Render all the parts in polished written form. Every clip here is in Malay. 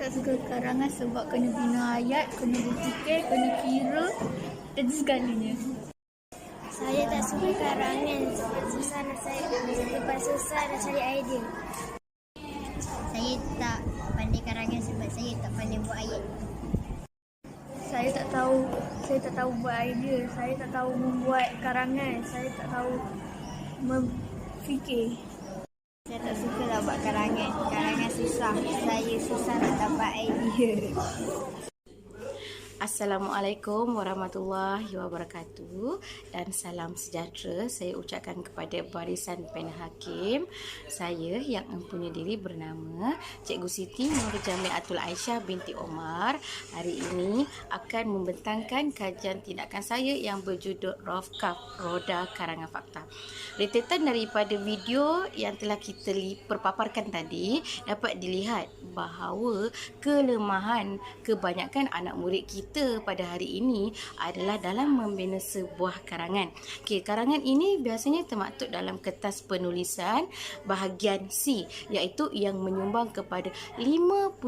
tak suka karangan sebab kena bina ayat, kena berfikir, kena kira dan segalanya. Saya tak suka karangan sebab susah nak cari idea. Saya tak pandai karangan sebab saya tak pandai buat ayat. Saya tak tahu buat idea, saya tak tahu membuat karangan, saya tak tahu memfikir. Saya tak suka lah buat karangan. Karangan susah. Saya susah nak dapat idea. Assalamualaikum warahmatullahi wabarakatuh dan salam sejahtera saya ucapkan kepada barisan panel hakim. Saya yang mempunyai diri bernama Cikgu Siti Nur Jamiatul Aisyah binti Omar. Hari ini akan membentangkan kajian tindakan saya yang berjudul Rofkaf Roda Karangan Fakta. Rentetan daripada video yang telah kita perpaparkan tadi dapat dilihat bahawa kelemahan kebanyakan anak murid kita pada hari ini adalah dalam membina sebuah karangan. Okey, karangan ini biasanya termaktub dalam kertas penulisan bahagian C, iaitu yang menyumbang kepada 50%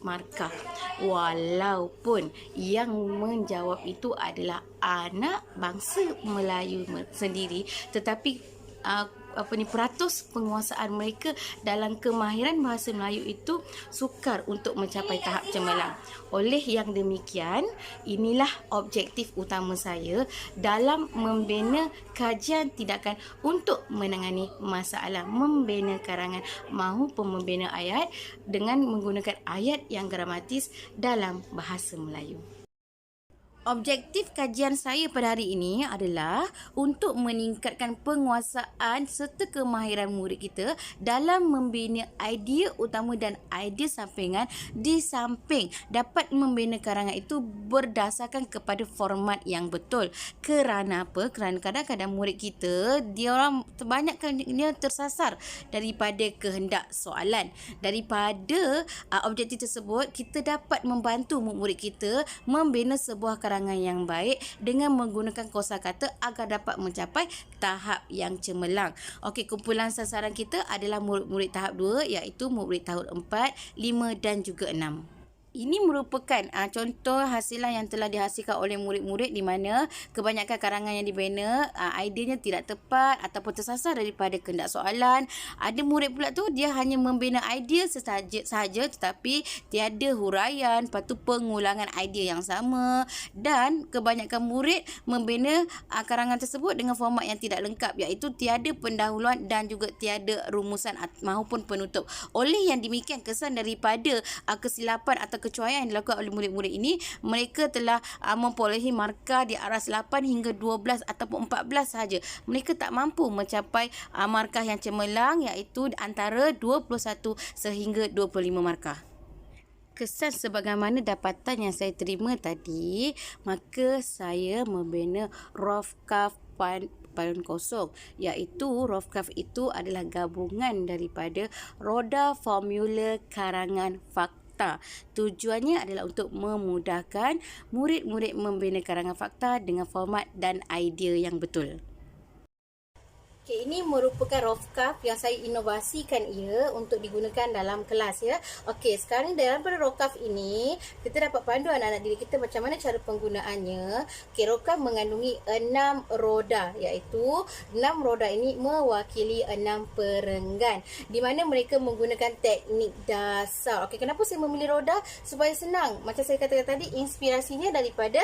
markah. Walaupun yang menjawab itu adalah anak bangsa Melayu sendiri, tetapi peratus penguasaan mereka dalam kemahiran bahasa Melayu itu sukar untuk mencapai tahap cemerlang. Oleh yang demikian, inilah objektif utama saya dalam membina kajian tindakan untuk menangani masalah membina karangan maupun membina ayat dengan menggunakan ayat yang gramatis dalam bahasa Melayu. Objektif kajian saya pada hari ini adalah untuk meningkatkan penguasaan serta kemahiran murid kita dalam membina idea utama dan idea sampingan, di samping dapat membina karangan itu berdasarkan kepada format yang betul. Kerana apa? Kerana kadang-kadang murid kita, dia tersasar daripada kehendak soalan. Daripada objektif tersebut, kita dapat membantu murid kita membina sebuah karangan yang baik dengan menggunakan kosakata agar dapat mencapai tahap yang cemerlang. Okey, kumpulan sasaran kita adalah murid-murid tahap 2, iaitu murid tahun 4, 5 dan juga 6. Ini merupakan contoh hasilan yang telah dihasilkan oleh murid-murid di mana kebanyakan karangan yang dibina ideanya tidak tepat ataupun tersasar daripada kehendak soalan. Ada murid pula tu dia hanya membina idea sahaja tetapi tiada huraian, lepas tu pengulangan idea yang sama, dan kebanyakan murid membina karangan tersebut dengan format yang tidak lengkap, iaitu tiada pendahuluan dan juga tiada rumusan maupun penutup. Oleh yang demikian, kesan daripada kesilapan atau kecuaian yang dilakukan oleh murid-murid ini, mereka telah memperolehi markah di aras 8 hingga 12 ataupun 14 sahaja. Mereka tak mampu mencapai markah yang cemerlang, iaitu antara 21 sehingga 25 markah. Kesan sebagaimana dapatan yang saya terima tadi, maka saya membina Rofkaf Paun Kosong, iaitu Rofkaf itu adalah gabungan daripada roda formula karangan fakta. Tujuannya adalah untuk memudahkan murid-murid membina karangan fakta dengan format dan idea yang betul. Okay, ini merupakan Rofkaf yang saya inovasikan ia untuk digunakan dalam kelas ya. Okey, sekarang dalam pada Rofkaf ini kita dapat pandu anak-anak didik kita macam mana cara penggunaannya. Okey, Rofkaf mengandungi 6 roda, iaitu 6 roda ini mewakili 6 perenggan di mana mereka menggunakan teknik dasar. Okey, kenapa saya memilih roda? Supaya senang. Macam saya katakan tadi, inspirasinya daripada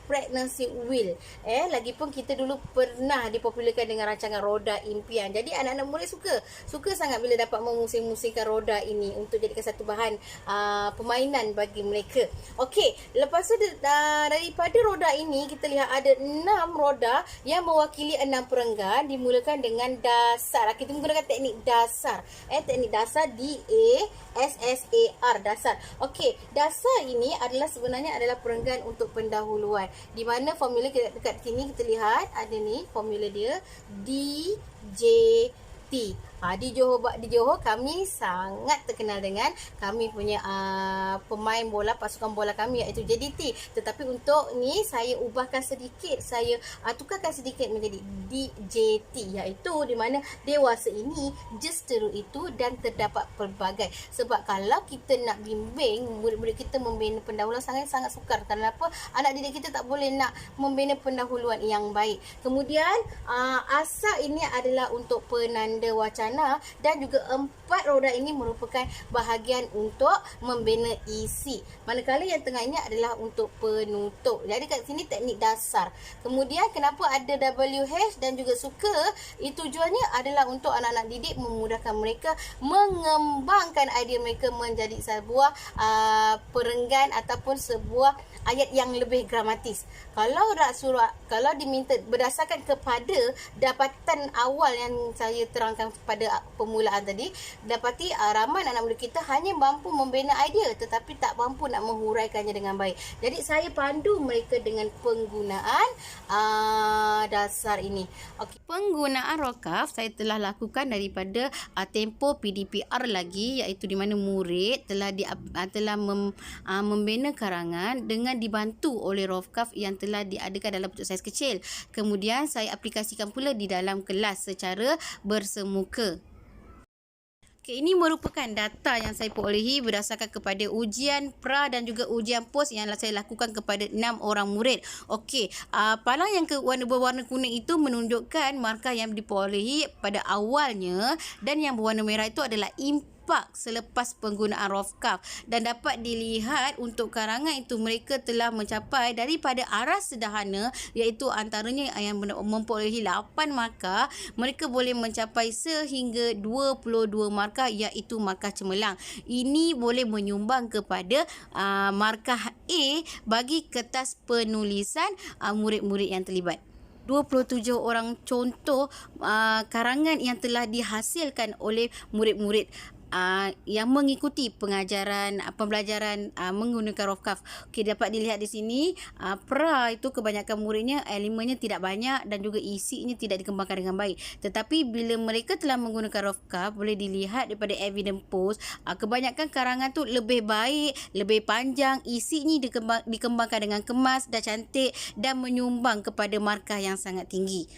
pregnancy wheel. Lagipun kita dulu pernah dipopularkan dengan rancangan roda impian. Jadi anak-anak murid suka sangat bila dapat memusing-musingkan roda ini untuk jadikan satu bahan permainan bagi mereka. Okey, lepas tu daripada roda ini kita lihat ada 6 roda yang mewakili 6 perenggan, dimulakan dengan dasar. Kita menggunakan teknik dasar. Teknik dasar DASSAR, dasar. Okey, dasar ini sebenarnya adalah perenggan untuk pendahuluan. Di mana formula dekat sini kita lihat ada ni formula dia DJT. Di Johor kami sangat terkenal dengan kami punya pemain bola, pasukan bola kami iaitu JDT. Tetapi untuk ni saya ubahkan sedikit, saya tukarkan sedikit menjadi DJT, iaitu di mana dewasa ini justeru itu dan terdapat pelbagai. Sebab kalau kita nak bimbing murid-murid kita membina pendahuluan sangat sukar. Kenapa? Anak didik kita tak boleh nak membina pendahuluan yang baik. Kemudian asal ini adalah untuk penanda wacana dan juga 4 roda ini merupakan bahagian untuk membina isi. Manakala yang tengah ini adalah untuk penutup. Jadi kat sini teknik dasar. Kemudian kenapa ada WH dan juga suka? Tujuannya adalah untuk anak-anak didik memudahkan mereka mengembangkan idea mereka menjadi sebuah perenggan ataupun sebuah ayat yang lebih gramatis. Kalau diminta berdasarkan kepada dapatan awal yang saya terangkan pada permulaan tadi, dapati ramai anak muda kita hanya mampu membina idea tetapi tak mampu nak menghuraikannya dengan baik. Jadi saya pandu mereka dengan penggunaan dasar ini. Okey, penggunaan rokaf saya telah lakukan daripada tempoh PDPR lagi, iaitu di mana murid telah membina karangan dengan dibantu oleh rokaf yang telah diadakan dalam bentuk saiz kecil. Kemudian saya aplikasikan pula di dalam kelas secara bersemuka. Okay, ini merupakan data yang saya perolehi berdasarkan kepada ujian pra dan juga ujian pos yang saya lakukan kepada 6 orang murid. Okey, palang yang berwarna kuning itu menunjukkan markah yang diperolehi pada awalnya, dan yang berwarna merah itu adalah impak selepas penggunaan rofkaf, dan dapat dilihat untuk karangan itu mereka telah mencapai daripada aras sederhana, iaitu antaranya yang memperolehi 8 markah, mereka boleh mencapai sehingga 22 markah, iaitu markah cemerlang. Ini boleh menyumbang kepada markah A bagi kertas penulisan murid-murid yang terlibat. 27 orang contoh karangan yang telah dihasilkan oleh murid-murid yang mengikuti pembelajaran menggunakan rofkaf. Okey, dapat dilihat di sini pra itu kebanyakan muridnya elemennya tidak banyak dan juga isinya tidak dikembangkan dengan baik. Tetapi bila mereka telah menggunakan rofkaf, boleh dilihat daripada evidence post, kebanyakan karangan tu lebih baik, lebih panjang, isinya dikembangkan dengan kemas dan cantik dan menyumbang kepada markah yang sangat tinggi.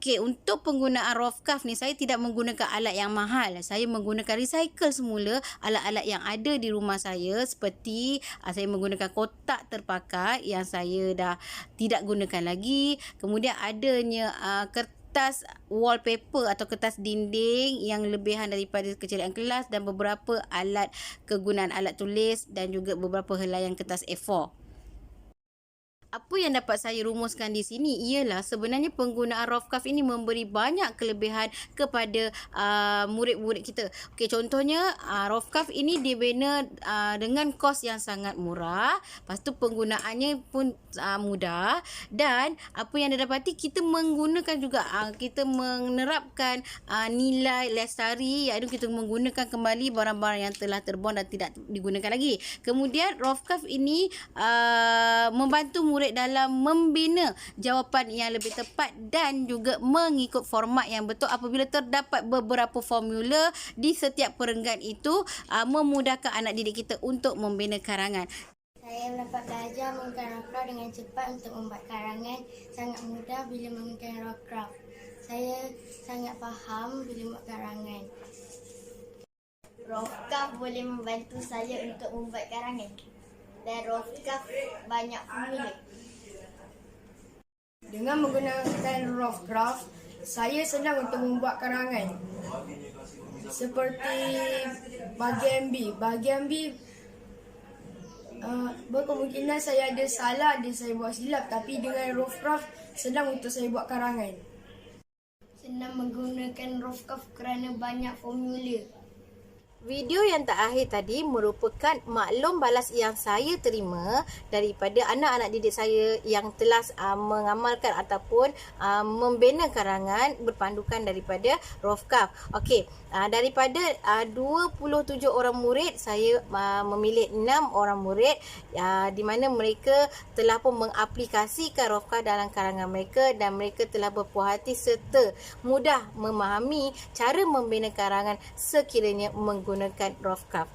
Okey, untuk penggunaan rofkaf ni saya tidak menggunakan alat yang mahal. Saya menggunakan recycle semula alat-alat yang ada di rumah saya, seperti saya menggunakan kotak terpakai yang saya dah tidak gunakan lagi. Kemudian adanya kertas wallpaper atau kertas dinding yang lebihan daripada keceriaan kelas, dan beberapa alat kegunaan alat tulis dan juga beberapa helaian kertas A4. Apa yang dapat saya rumuskan di sini ialah sebenarnya penggunaan rofkaf ini memberi banyak kelebihan kepada murid-murid kita. Okey, contohnya rofkaf ini dibina dengan kos yang sangat murah, lepas tu penggunaannya pun mudah, dan apa yang didapati kita menggunakan juga kita menerapkan nilai lestari, iaitu kita menggunakan kembali barang-barang yang telah terbuang dan tidak digunakan lagi. Kemudian rofkaf ini membantu murid dalam membina jawapan yang lebih tepat dan juga mengikut format yang betul. Apabila terdapat beberapa formula di setiap perenggan itu, memudahkan anak didik kita untuk membina karangan. Saya dapat belajar menggunakan rofkaf dengan cepat untuk membuat karangan. Sangat mudah bila menggunakan rofkaf. Saya sangat faham bila membuat karangan. Rofkaf boleh membantu saya untuk membuat karangan, dan rofkaf banyak formula. Dengan menggunakan rofkaf, saya senang untuk membuat karangan. Seperti bahagian B. Bahagian B berkemungkinan saya ada salah dan saya buat silap, tapi dengan rofkaf senang untuk saya buat karangan. Senang menggunakan rofkaf kerana banyak formula. Video yang terakhir tadi merupakan maklum balas yang saya terima daripada anak-anak didik saya yang telah mengamalkan ataupun membina karangan berpandukan daripada Rofkaf. Okey, daripada 27 orang murid, saya memilih 6 orang murid di mana mereka telah pun mengaplikasikan Rofkaf dalam karangan mereka dan mereka telah berpuas hati serta mudah memahami cara membina karangan sekiranya menggunakan Rofkaf.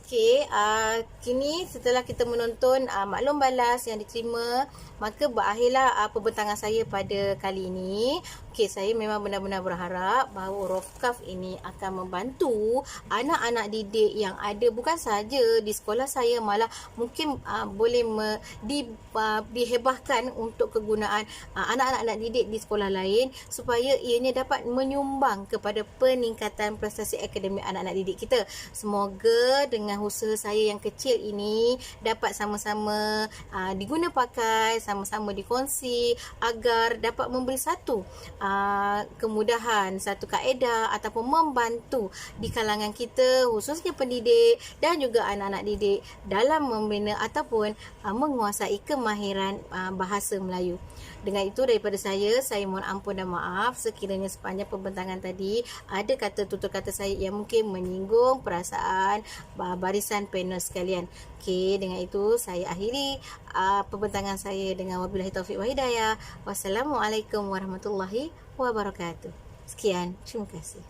Okey, kini setelah kita menonton maklum balas yang diterima, maka berakhirlah pembentangan saya pada kali ini. Okey, saya memang benar-benar berharap bahawa Rofkaf ini akan membantu anak-anak didik yang ada bukan sahaja di sekolah saya, malah mungkin boleh dihebahkan untuk kegunaan anak-anak didik di sekolah lain supaya ianya dapat menyumbang kepada peningkatan prestasi akademik anak-anak didik kita. Semoga dengan usaha saya yang kecil ini dapat sama-sama diguna pakai, sama-sama dikongsi agar dapat memberi satu kemudahan, satu kaedah ataupun membantu di kalangan kita khususnya pendidik dan juga anak-anak didik dalam membina ataupun menguasai kemahiran bahasa Melayu. Dengan itu daripada saya mohon ampun dan maaf sekiranya sepanjang pembentangan tadi ada kata tutur kata saya yang mungkin menyinggung perasaan barisan panel sekalian. Okey, dengan itu saya akhiri pembentangan saya dengan wabillahi taufiq wa hidayah. Wassalamualaikum warahmatullahi wabarakatuh. Sekian, terima kasih.